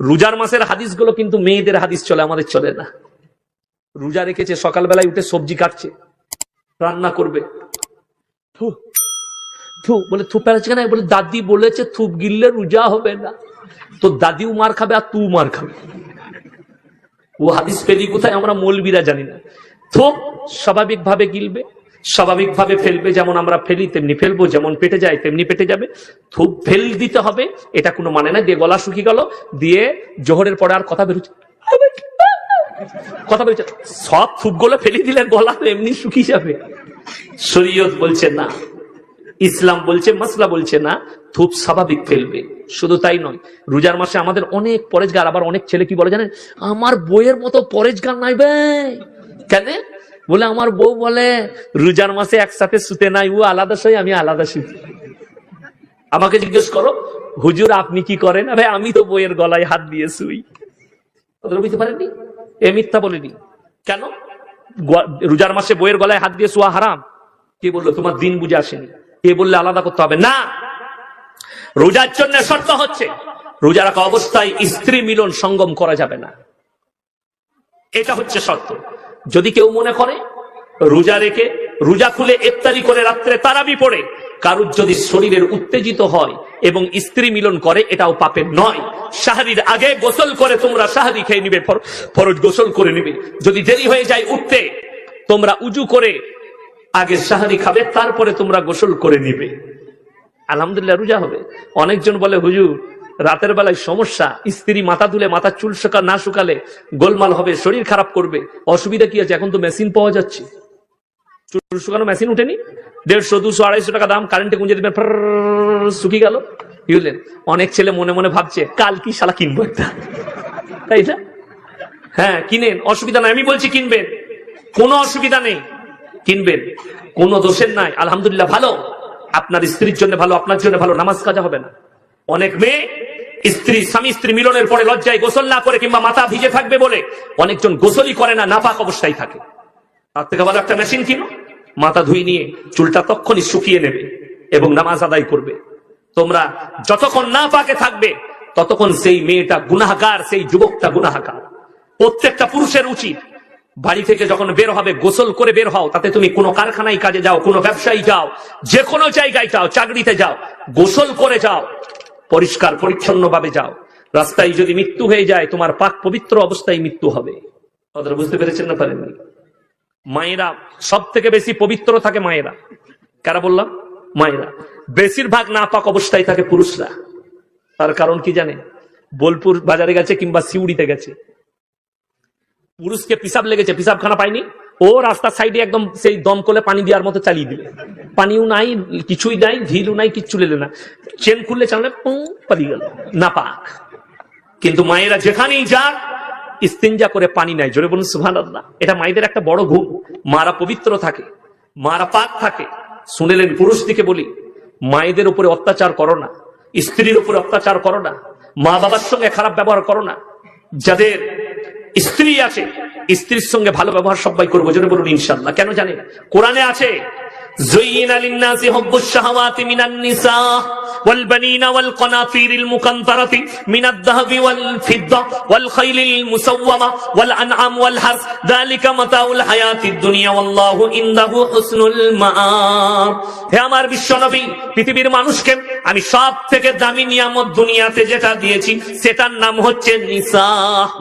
রোজার মাসের হাদিসগুলো কিন্তু মেয়েদের হাদিস চলে, আমাদের চলে না। রোজা রেখেছে, সকালবেলায় উঠে সবজি কাটছে, রান্না করবে, বলে থুপ পেরেছে কেন? বলে দাদি বলেছে থুপ গিললে রোজা হবে না। তো দাদিও মার খাবে আর তুই মার খাবে। ও হাদিস পেলি কোথায়? আমরা মৌলবীরা জানি না। থুপ স্বাভাবিক ভাবে গিলবে, স্বাভাবিক ভাবে ফেলবে, যেমন আমরা ফেলি তেমনি ফেলবো, যেমন পেটে যায় তেমনি পেটে যাবে। থুপ ফেল দিতে হবে এটা কোনো মানে না। দিয়ে গলা শুকিয়ে গেল, দিয়ে জোহরের পরে আর কথা বেরোচ্ছে, কথা বেরোচ্ছে, সব থুপগুলো ফেলে দিলে গলা তো এমনি শুকিয়ে যাবে। শরীয়ত বলছে না, ইসলাম বলছে, মাসলা বলছে না, থুপ স্বাভাবিক ফেলবে। শুধু তাই নয়, রোজার মাসে আমাদের অনেক পরেজগার। আবার অনেক ছেলে কি বলে জানেন? আমার বইয়ের মতো পরেজগার নাই বে। কেন? বলে আমার বউ বলে রোজার মাসে একসাথে শুতে নাই, ও আলাদা শুই, আমি আলাদা শুই। আমাকে জিজ্ঞেস করো, হুজুর আপনি কি করেন? ভাই আমি তো বইয়ের গলায় হাত দিয়ে শুই। বুঝতে পারেননি? এ মিথ্যা বলেনি। কেন? রোজার মাসে বইয়ের গলায় হাত দিয়ে শোয়া হারাম? কে বললো? তোমার দিন বুঝে আসেনি। কে বললে আলাদা করতে হবে? না, রোজার জন্য শর্ত হচ্ছে রোজা রাখা অবস্থায় স্ত্রী মিলন সঙ্গম করা যাবে না, এটা হচ্ছে শর্ত। যদি কেউ মনে করে রোজা রেখে রোজা খুলে ইফতারি করে রাত্রে তারাবি পড়ে কারুর যদি শরীরের উত্তেজিত হয় এবং স্ত্রী মিলন করে, এটাও পাপের নয়। সাহারির আগে গোসল করে তোমরা সাহারি খেয়ে নিবে, ফরজ গোসল করে নিবে। যদি দেরি হয়ে যায় উঠতে, তোমরা উজু করে আগে সাহারি খাবে, তারপরে তোমরা গোসল করে নিবে। আলহামদুলিল্লাহ রোজা হবে। অনেকজন বলে হুজুর রাতের বেলায় সমস্যা, স্ত্রী মাথা ধুলে মাথার চুল না শুকালে গোলমাল হবে, শরীর খারাপ করবে। অসুবিধা কি আছে? এখন তো মেশিন পাওয়া যাচ্ছে, চুল শুকানো মেশিন উঠেনি, 150, 200, 250 টাকা দাম, কারেন্টে গুঁজে দিবেন, শুকিয়ে গেল। বুঝলেন? অনেক ছেলে মনে মনে ভাবছে কাল কি শালা কিনবো একটা, তাই না? হ্যাঁ কিনেন, অসুবিধা নাই। আমি বলছি কিনবেন, কোনো অসুবিধা নেই, কিনবেন, কোনো দোষের নাই। আলহামদুলিল্লাহ ভালো, আপনার স্ত্রীর জন্য ভালো, আপনার জন্য ভালো, নামাজ কাজা হবে না। অনেক মেয়ে স্বামী স্ত্রী মিলনের পরে লজ্জায় গোসল না করে কিংবা মাথা ভিজে থাকবে বলে অনেকজন গোসলই করে না, নাপাক অবস্থায় থাকে। তার থেকে ভালো একটা মেশিন কিনো, মাথা ধুই নিয়ে চুলটা তখনই শুকিয়ে নেবে এবং নামাজ আদায় করবে। তোমরা যতক্ষণ না পাকে থাকবে ততক্ষণ সেই মেয়েটা গুনাহগার, সেই যুবকটা গুনাহগার। প্রত্যেকটা পুরুষের উচিত বাড়ি থেকে যখন বের হবে গোসল করে বের হও। তাতে তুমি কোনো কারখানায় কাজে যাও, কোনো ব্যবসায়ী যাও, যে কোনো জায়গায় যাও, চাকরিতে যাও, গোসল করে যাও, পরিষ্কার পরিচ্ছন্ন ভাবে যাও। রাস্তায় যদি মৃত্যু হয়ে যায়, তোমার পাক পবিত্র অবস্থায় মৃত্যু হবে। আপনারা বুঝতে পেরেছেন না পারেননি? মায়েরা সব থেকে বেশি পবিত্র থাকে, মায়েরা। কারা বললাম? মায়েরা। বেশিরভাগ নাপাক অবস্থায় থাকে পুরুষরা। তার কারণ কি জানেন? বোলপুর বাজারে গেছে কিংবা সিউড়িতে গেছে, পুরুষকে পিসাব লেগেছে, পিসাবখানা পায়নি, ও রাস্তার সাইডে একদম সেই দমকলে পানি দেওয়ার মতো চালিয়ে দিলে, পানিও নাই, কিছুই নাই, ঢিলও নাই, কিচ্ছু লেলে না, চেন খুললে চাললে পালিয়ে গেল, নাপাক। কিন্তু মায়েরা যেখানেই যাক ইস্তিনজা করে পানি নাই। জোরে বলুন সুবহানাল্লাহ। এটা মায়েদের একটা বড় গুণ। মারা পবিত্র থাকে, মারা পাক থাকে। শুনেলেন? পুরুষ দিকে বলি, মায়েদের উপরে অত্যাচার করো না, স্ত্রীর উপরে অত্যাচার করো না, মা বাবার সঙ্গে খারাপ ব্যবহার করো না। যাদের স্ত্রী আছে স্ত্রীর সঙ্গে ভালো ব্যবহার সবাই করবো। জোরে বলুন ইনশাআল্লাহ। কেন জানেন? কোরআনে আছে زين للناس حب الشهوات من النساء والبنين والقناطير المقنطرة من الذهب والفضة والخيل المسومة والأنعام والحرث ذلك متاع الحياة الدنيا والله عنده حسن المآب। হে আমার বিশ্বনবী, পৃথিবীর মানুষকে আমি সব থেকে দামি নিয়ামত দুনিয়াতে যেটা দিয়েছি সেটার নাম হচ্ছে নিসা,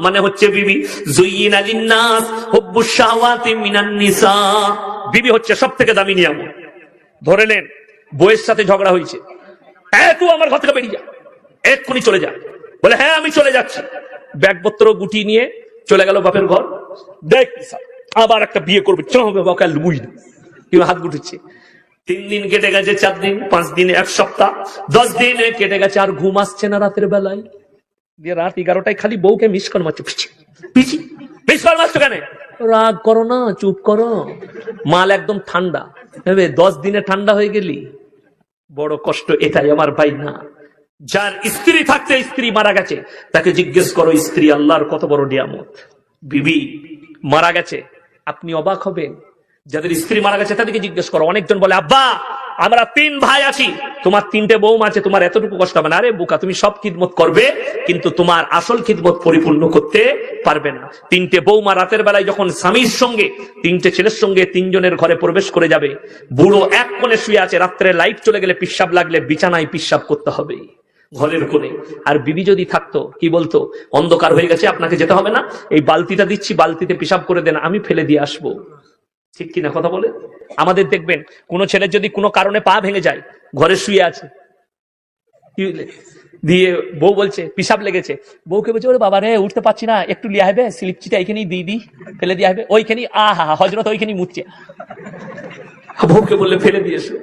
মানে হচ্ছে বিবি। যুইনা লিন্নাস হুব্বুশ শাহওয়াতি মিনান নিসা, বিবি হচ্ছে সব থেকে দামি নিয়ামত। ধরে নেন বউয়ের সাথে ঝগড়া হয়েছে, তুই আমার ঘর থেকে বেরিয়ে যা, এক্ষুনি চলে যা। বলে হ্যাঁ আমি চলে যাচ্ছি। ব্যাগপত্র গুটি নিয়ে চলে গেল বাপের ঘর। দেখ আবার একটা বিয়ে করবে, চল বুঝ হাত গুটিচ্ছে। 3 দিন কেটে গেছে, 4 দিন, 5 দিন, 1 সপ্তাহ, 10 দিন কেটে গেছে, আর ঘুম আসছে না রাতের বেলায়। দিয়ে রাত 11টায় খালি বউকে মিস কল মারছে, পিছি মিস কল মারছো কেন? রাগ করো না, চুপ করো, মাল একদম ঠান্ডা। 10 দিনে ঠান্ডা হয়ে গেলি, বড় কষ্ট এটাই আমার ভাই। না, যার স্ত্রী থাকতে স্ত্রী মারা গেছে তাকে জিজ্ঞেস করো স্ত্রী আল্লাহর কত বড় নিয়ামত। বিবি মারা গেছে, আপনি অবাক হবেন। যাদের স্ত্রী মারা গেছে তাদেরকে জিজ্ঞেস করো। অনেকজন বলে আব্বা আমরা 3 ভাই আছি, তোমার 3টে বৌমা আছে, তোমার এতটুকু কষ্ট হবে না। আরে বোকা, তুমি সব খিদমত করবে কিন্তু তোমার আসল খিদমত পরিপূর্ণ করতে পারবে না। 3টে বৌমা রাতের বেলায় যখন স্বামীর সঙ্গে 3টে ছেলের সঙ্গে 3 জনের ঘরে প্রবেশ করে যাবে, বুড়ো এক কোণে শুয়ে আছে, রাত্রে লাইট চলে গেলে পিশাব লাগলে বিছানায় পিশাব করতে হবে ঘরের কোণে। আর বিবি যদি থাকতো কি বলতো, অন্ধকার হয়ে গেছে, আপনাকে যেতে হবে না, এই বালতিটা দিচ্ছি, বালতিতে পিশাব করে দেন, আমি ফেলে দিয়ে আসবো। ঠিক কিনা কথা বলে? আমাদের দেখবেন কোন ছেলের যদি কোনো কারণে পা ভেঙে যায়, ঘরে শুয়ে আছে, দিয়ে বউ বলছে পিশাব লেগেছে, বউকে বলছে ওরে বাবা রে উঠতে পারছি না, একটু লিয়া হবে, স্লিপচিটা এইখানেই দিয়ে দিই, ফেলে দিয়ে হবে, ওইখানে আহা হজরত ওইখানেই মুচ্ছে। বউকে বললে ফেলে দিয়েছে,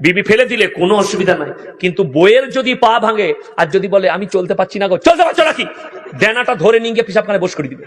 বিবি ফেলে দিলে কোনো অসুবিধা নাই। কিন্তু বইয়ের যদি পা ভাঙে আর যদি বলে আমি চলতে পারছি না গো, চলতে পারছো নাকি, ডেনাটা ধরে নিয়ে গিয়ে পিশাবখানে বস করে দিবে।